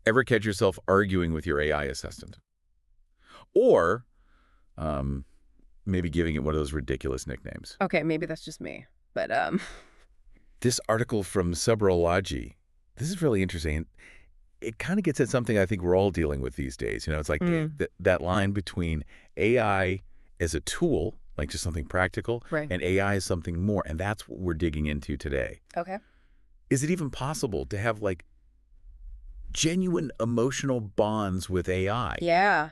Ever catch yourself arguing with your AI assistant? Or maybe giving it one of those ridiculous nicknames. Okay, maybe that's just me. But This article from Siberoloji, this is really interesting. It kind of gets at something I think we're all dealing with these days. It's like mm, that line between AI as a tool, like just something practical, right. and AI as something more. And that's what we're digging into today. Okay. Is it even possible to have like genuine emotional bonds with AI? Yeah.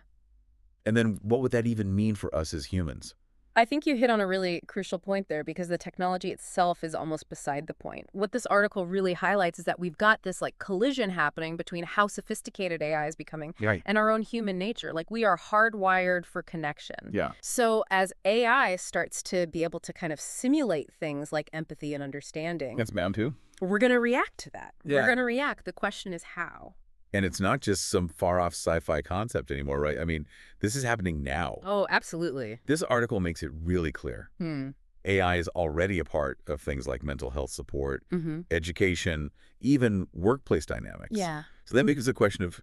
And then what would that even mean for us as humans? I think you hit on a really crucial point there because the technology itself is almost beside the point. What this article really highlights is that we've got this like collision happening between how sophisticated AI is becoming Right. and our own human nature. Like we are hardwired for connection. Yeah. So as AI starts to be able to kind of simulate things like empathy and understanding, That's bound to. we're going to react to that. Yeah. We're going to react. The question is how. And it's not just some far-off sci-fi concept anymore, right? I mean, this is happening now. Oh, absolutely. This article makes it really clear. Hmm. AI is already a part of things like mental health support, Mm-hmm. education, even workplace dynamics. Yeah. So that makes a question of,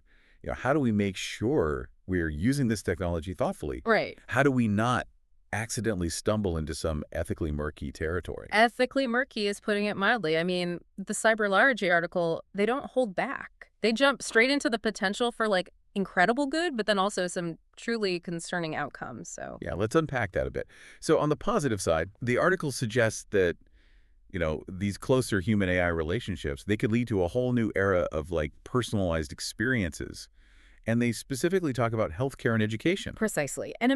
how do we make sure we're using this technology thoughtfully? Right. How do we not accidentally stumble into some ethically murky territory? Ethically murky is putting it mildly. I mean, the Siberology article, they don't hold back. They jump straight into the potential for like incredible good, but then also some truly concerning outcomes. So, Yeah, let's unpack that a bit. So on the positive side, the article suggests that, these closer human AI relationships, they could lead to a whole new era of like personalized experiences. And they specifically talk about healthcare and education. precisely. And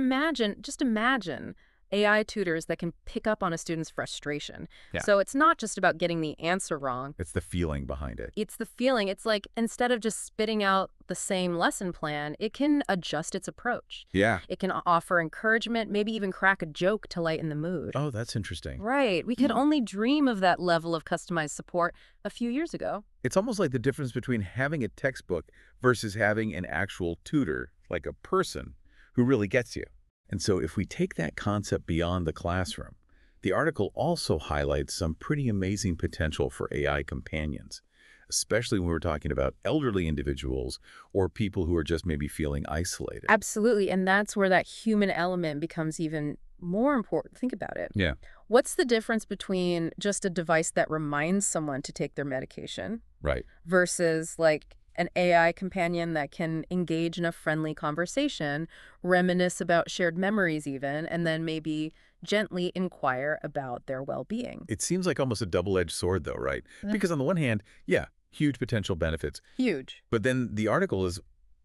just imagine AI tutors that can pick up on a student's frustration. Yeah. So it's not just about getting the answer wrong. It's the feeling behind it. It's the feeling. It's like instead of just spitting out the same lesson plan, it can adjust its approach. Yeah. It can offer encouragement, maybe even crack a joke to lighten the mood. Oh, that's interesting. Right. We could only dream of that level of customized support a few years ago. It's almost like the difference between having a textbook versus having an actual tutor, like a person who really gets you. And so if we take that concept beyond the classroom, the article also highlights some pretty amazing potential for AI companions, especially when we're talking about elderly individuals or people who are just maybe feeling isolated. Absolutely. And that's where that human element becomes even more important. Think about it. Yeah. What's the difference between just a device that reminds someone to take their medication Right. versus like an AI companion that can engage in a friendly conversation, reminisce about shared memories even, and then maybe gently inquire about their well-being? It seems like almost a double-edged sword, though, right? Mm. Because on the one hand, yeah, huge potential benefits. Huge. But then the article is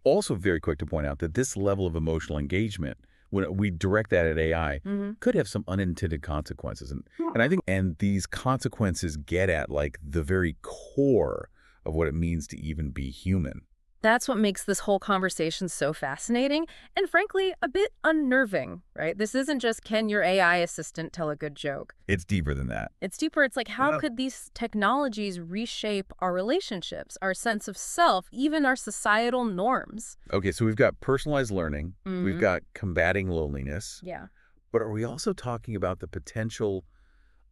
also very quick to point out that this level of emotional engagement, when we direct that at AI, Mm-hmm. could have some unintended consequences. And I think these consequences get at like the very core of what it means to even be human. That's what makes this whole conversation so fascinating and, frankly, a bit unnerving, right? This isn't just, can your AI assistant tell a good joke? It's deeper than that. It's deeper. It's like, how Yeah. could these technologies reshape our relationships, our sense of self, even our societal norms? Okay, so we've got personalized learning. We've Mhm. got combating loneliness. Yeah. But are we also talking about the potential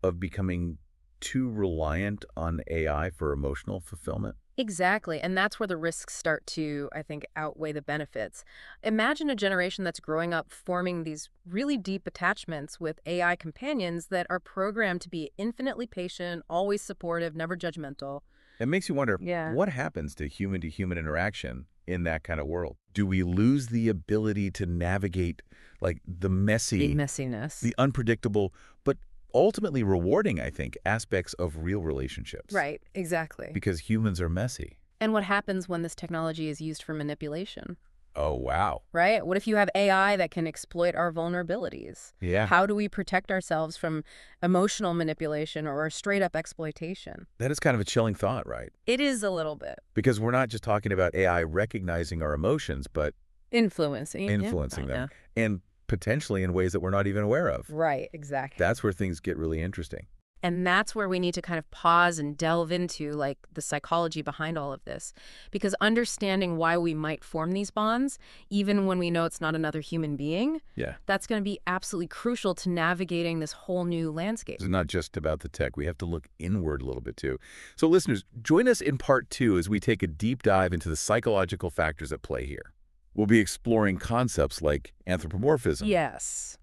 of becoming too reliant on AI for emotional fulfillment? Exactly. And that's where the risks start to, I think, outweigh the benefits. Imagine a generation that's growing up forming these really deep attachments with AI companions that are programmed to be infinitely patient, always supportive, never judgmental. It makes you wonder, Yeah. what happens to human interaction in that kind of world? Do we lose the ability to navigate like the messy, Messiness. the unpredictable, but ultimately rewarding, I think, aspects of real relationships? Right, exactly. Because humans are messy. And what happens when this technology is used for manipulation, Oh, wow. right? What if you have AI that can exploit our vulnerabilities? Yeah. How do we protect ourselves from emotional manipulation or straight up exploitation? That is kind of a chilling thought, right? It is a little bit. Because we're not just talking about AI recognizing our emotions, but Influencing. Yeah, influencing them. yeah. And potentially in ways that we're not even aware of. Right, exactly. That's where things get really interesting. And that's where we need to kind of pause and delve into like the psychology behind all of this. Because understanding why we might form these bonds, even when we know it's not another human being, Yeah. that's going to be absolutely crucial to navigating this whole new landscape. It's not just about the tech. We have to look inward a little bit too. So listeners, join us in part 2 as we take a deep dive into the psychological factors at play here. We'll be exploring concepts like anthropomorphism. Yes.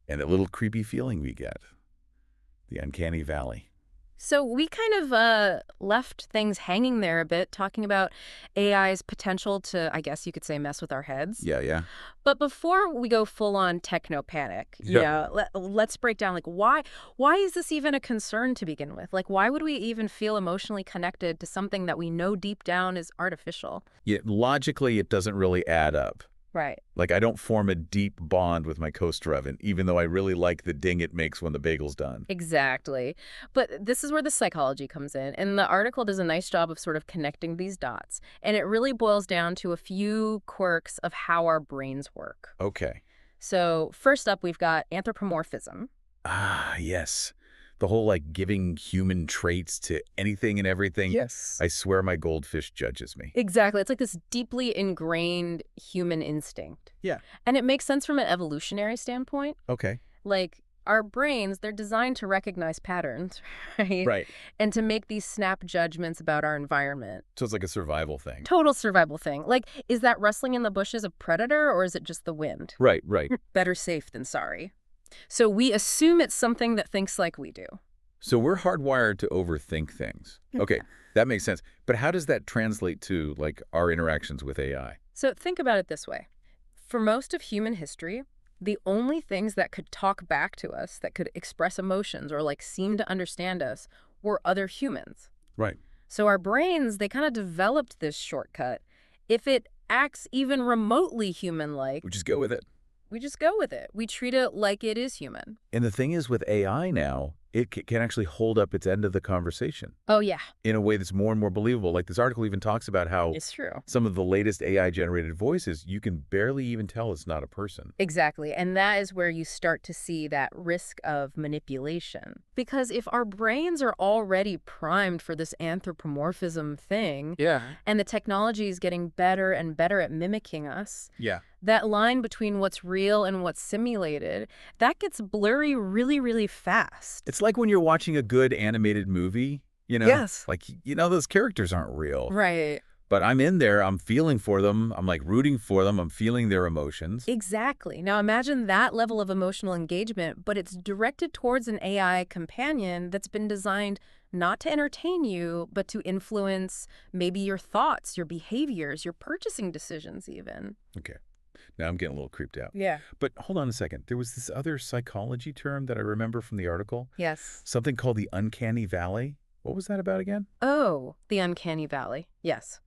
And that little creepy feeling we get, the uncanny valley. So we kind of left things hanging there a bit, talking about AI's potential to, I guess you could say, mess with our heads. Yeah. But before we go full-on techno-panic, Yeah. let's break down, like, why is this even a concern to begin with? Like, why would we even feel emotionally connected to something that we know deep down is artificial? Yeah, logically, it doesn't really add up. Right. Like, I don't form a deep bond with my coaster oven, even though I really like the ding it makes when the bagel's done. Exactly. But this is where the psychology comes in. And the article does a nice job of sort of connecting these dots. And it really boils down to a few quirks of how our brains work. Okay. So first up, we've got anthropomorphism. Ah, yes. The whole, like, giving human traits to anything and everything. Yes. I swear my goldfish judges me. Exactly. It's like this deeply ingrained human instinct. Yeah. And it makes sense from an evolutionary standpoint. Okay. Like, our brains, they're designed to recognize patterns, right? Right. And to make these snap judgments about our environment. So it's like a survival thing. Total survival thing. Like, is that rustling in the bushes a predator or is it just the wind? Right. Better safe than sorry. So we assume it's something that thinks like we do. So we're hardwired to overthink things. Okay, that makes sense. But how does that translate to, like, our interactions with AI? So think about it this way. For most of human history, the only things that could talk back to us, that could express emotions or like seem to understand us, were other humans. Right. So our brains, they kind of developed this shortcut. If it acts even remotely human-like, We just go with it. we just go with it. We treat it like it is human. And the thing is with AI now, it can actually hold up its end of the conversation Oh, yeah, in a way that's more and more believable. Like this article even talks about how it's true. some of the latest AI-generated voices, you can barely even tell it's not a person. Exactly. And that is where you start to see that risk of manipulation. Because if our brains are already primed for this anthropomorphism thing, Yeah. and the technology is getting better and better at mimicking us, Yeah. that line between what's real and what's simulated, that gets blurry really, really fast. It's like when you're watching a good animated movie, you know? Yes. Like, you know, those characters aren't real. Right. But I'm in there, I'm feeling for them, I'm like rooting for them, I'm feeling their emotions. Exactly. Now imagine that level of emotional engagement, but it's directed towards an AI companion that's been designed not to entertain you, but to influence maybe your thoughts, your behaviors, your purchasing decisions even. Okay. Now I'm getting a little creeped out. Yeah. But hold on a second. There was this other psychology term that I remember from the article. Yes. Something called the uncanny valley. What was that about again? Oh, the uncanny valley. Yes.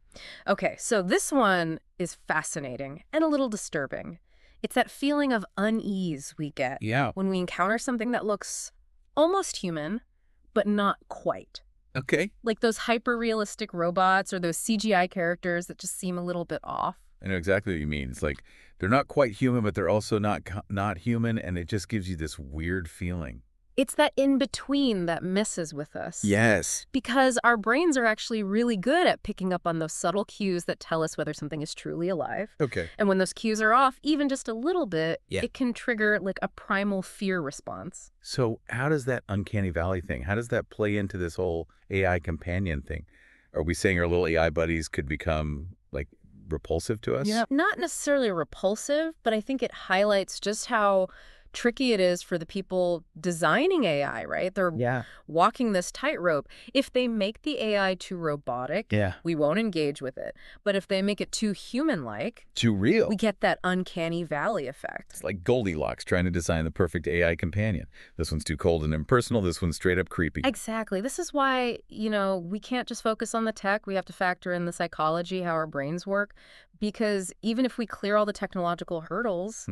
Okay, so this one is fascinating and a little disturbing. It's that feeling of unease we get Yeah. when we encounter something that looks almost human, but not quite. Okay. Like those hyper-realistic robots or those CGI characters that just seem a little bit off. I know exactly what you mean. It's like they're not quite human, but they're also not human, and it just gives you this weird feeling. It's that in-between that messes with us. Yes. Because our brains are actually really good at picking up on those subtle cues that tell us whether something is truly alive. Okay. And when those cues are off, even just a little bit, Yeah. it can trigger like a primal fear response. So how does that uncanny valley thing, how does that play into this whole AI companion thing? Are we saying our little AI buddies could become, like, repulsive to us? Yeah. Not necessarily repulsive, but I think it highlights just how tricky it is for the people designing AI, right? They're walking this tightrope. If they make the AI too robotic, we won't engage with it. But if they make it too human-like, Too real. we get that uncanny valley effect. It's like Goldilocks trying to design the perfect AI companion. This one's too cold and impersonal. This one's straight up creepy. Exactly. This is why, we can't just focus on the tech. We have to factor in the psychology, how our brains work. Because even if we clear all the technological hurdles,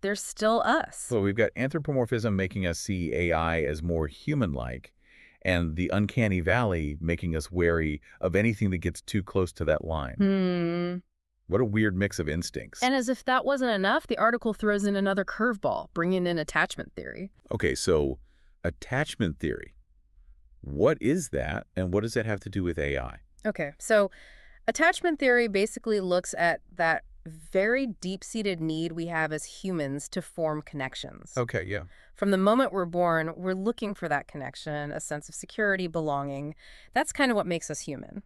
there's still us. So we've got anthropomorphism making us see AI as more human-like, and the uncanny valley making us wary of anything that gets too close to that line. What a weird mix of instincts. And as if that wasn't enough, the article throws in another curveball, bringing in attachment theory. Okay, so attachment theory. What is that, and what does that have to do with AI? Okay, so attachment theory basically looks at that very deep-seated need we have as humans to form connections. Okay, yeah. From the moment we're born, we're looking for that connection, a sense of security, belonging. That's kind of what makes us human.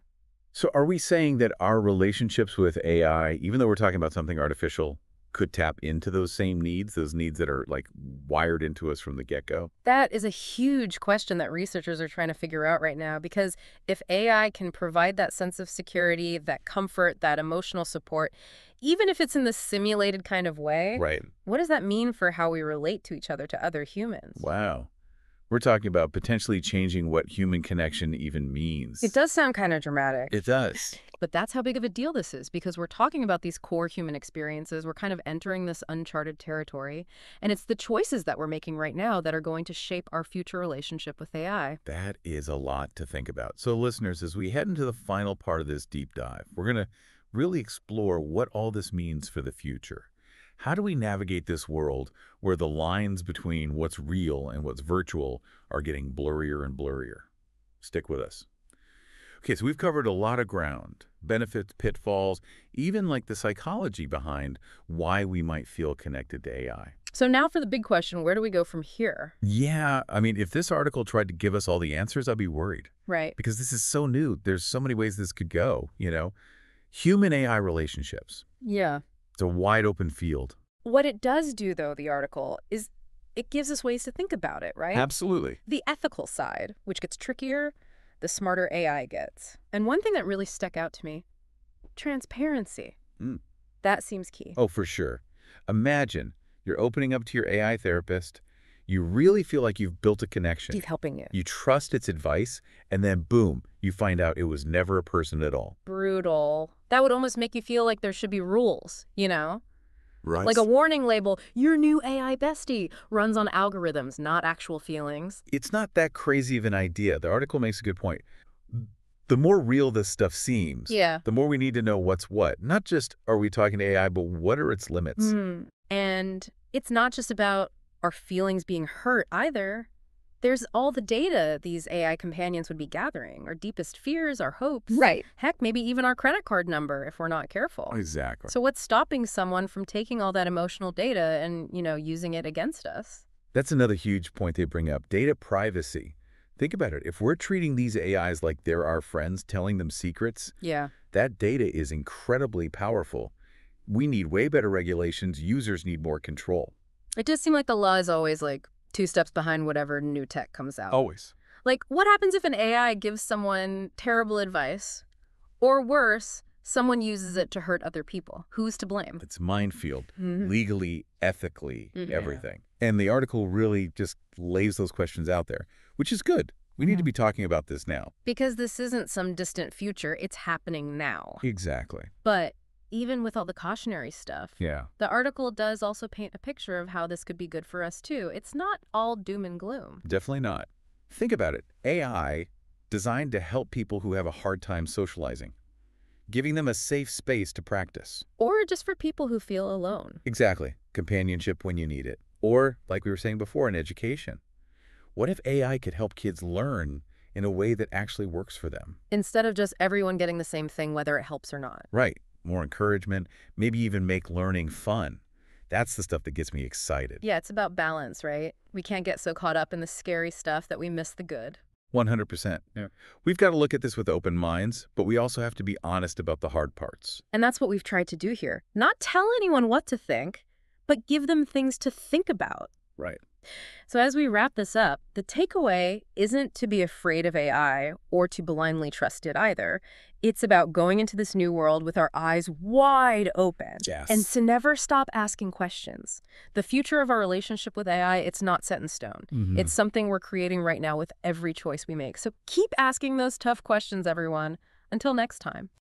So are we saying that our relationships with AI, even though we're talking about something artificial, could tap into those same needs, those needs that are like wired into us from the get-go? That is a huge question that researchers are trying to figure out right now because if AI can provide that sense of security, that comfort, that emotional support, even if it's in the simulated kind of way, Right. what does that mean for how we relate to each other, to other humans? Wow. We're talking about potentially changing what human connection even It means. does sound kind of dramatic. It does. But that's how big of a deal this is because we're talking about these core human experiences. We're kind of entering this uncharted territory. And it's the choices that we're making right now that are going to shape our future relationship with AI. That is a lot to think about. So listeners, as we head into the final part of this deep dive, we're going to really explore what all this means for the future. How do we navigate this world where the lines between what's real and what's virtual are getting blurrier and blurrier? Stick with us. Okay, so we've covered a lot of ground, benefits, pitfalls, even like the psychology behind why we might feel connected to AI. So now for the big question, where do we go from here? Yeah, I mean, if this article tried to give us all the answers, I'd be worried Right. because this is so new. There's so many ways this could go, Human AI relationships. Yeah. It's a wide open field. What it does do, though, the article, is it gives us ways to think about it, right? Absolutely. The ethical side, which gets trickier, the smarter AI gets. And one thing that really stuck out to me, transparency. Mm. That seems key. Oh, for sure. Imagine you're opening up to your AI therapist. You really feel like you've built a connection. He's helping you. You trust its advice, and then boom, you find out it was never a person at all. Brutal. That would almost make you feel like there should be rules, you know? Right. Like a warning label, your new AI bestie runs on algorithms, not actual feelings. It's not that crazy of an idea. The article makes a good point. The more real this stuff seems, Yeah. the more we need to know what's what. Not just are we talking to AI, but what are its limits? And it's not just about our feelings being hurt either. There's all the data these AI companions would be gathering, our deepest fears, our hopes. Right. Heck, maybe even our credit card number if we're not careful. Exactly. So what's stopping someone from taking all that emotional data and, using it against us? That's another huge point they bring up, data privacy. Think about it. If we're treating these AIs like they're our friends, telling them secrets, Yeah. that data is incredibly powerful. We need way better regulations. Users need more control. It does seem like the law is always like 2 steps behind whatever new tech comes out. Always. Like, what happens if an AI gives someone terrible advice? Or worse, someone uses it to hurt other people? Who's to blame? It's minefield, legally, ethically, Mhm. everything. And the article really just lays those questions out there, which is good. We need to be talking about this now. Because this isn't some distant future, it's happening now. Exactly. But even with all the cautionary stuff, Yeah. the article does also paint a picture of how this could be good for us too. It's not all doom and gloom. Definitely not. Think about it. AI designed to help people who have a hard time socializing, giving them a safe space to practice. Or just for people who feel alone. Exactly. Companionship when you need it. Or, like we were saying before, in education. What if AI could help kids learn in a way that actually works for them? Instead of just everyone getting the same thing, whether it helps or not. Right. More encouragement, maybe even make learning fun. That's the stuff that gets me excited. Yeah, it's about balance, right? We can't get so caught up in the scary stuff that we miss the good. 100%. Yeah. We've got to look at this with open minds, but we also have to be honest about the hard parts. And that's what we've tried to do here. Not tell anyone what to think, but give them things to think about. Right. So as we wrap this up, the takeaway isn't to be afraid of AI or to blindly trust it either. It's about going into this new world with our eyes wide open. Yes. And to never stop asking questions. The future of our relationship with AI, it's not set in stone. It's something we're creating right now with every choice we make. So keep asking those tough questions, everyone. Until next time.